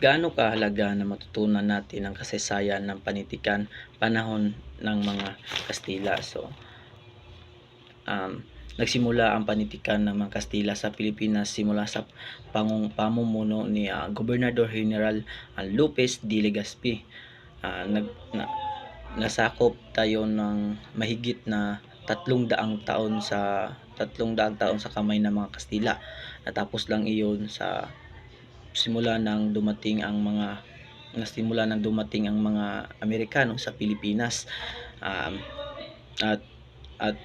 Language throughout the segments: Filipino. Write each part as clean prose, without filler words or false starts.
Gaano kahalaga na matutunan natin ang kasaysayan ng panitikan panahon ng mga Kastila? So, nagsimula ang panitikan ng mga Kastila sa Pilipinas simula sa pamumuno ni Gobernador General Lopez de Legazpi. Nasakop tayo ng mahigit na 300 taon sa kamay ng mga Kastila. Natapos lang iyon sa simula nang dumating ang mga Amerikano sa Pilipinas. um, at at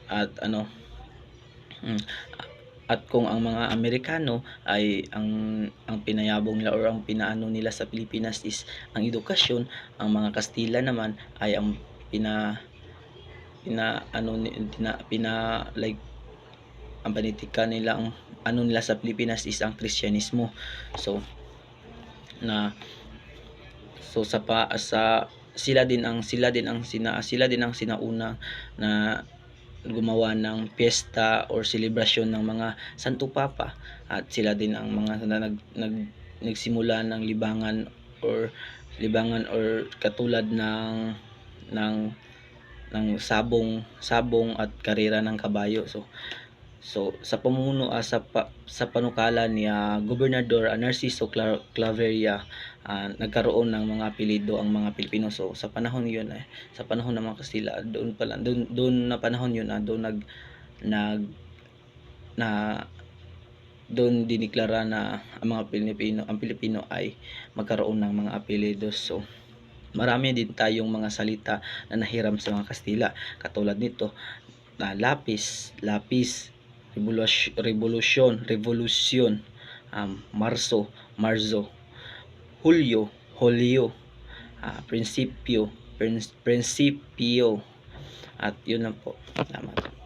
at ano mm, at kung ang mga Amerikano ay ang pinayabong nila or ang pinaano nila sa Pilipinas is ang edukasyon, ang mga Kastila naman ay ang like ang panitikan nila, ang ano nila sa Pilipinas is ang Kristyanismo. So na so sila din ang sinauna na gumawa ng piyesta or selebrasyon ng mga Santo Papa, at sila din ang mga nagsimula ng libangan or katulad ng sabong at karera ng kabayo. So sa pamumuno sa panukala ni Gobernador Narciso Claveria, nagkaroon ng mga apelyido ang mga Pilipino. So sa panahon yun sa panahon ng mga Kastila, doon na panahon yun doon nag na doon diniklara na ang Pilipino ay magkaroon ng mga apelyidos. So marami din tayong mga salita na nahiram sa mga Kastila, katulad nito na lapis, revolusyon, marzo, hulyo, prinsipyo, at yun lang po. Salamat.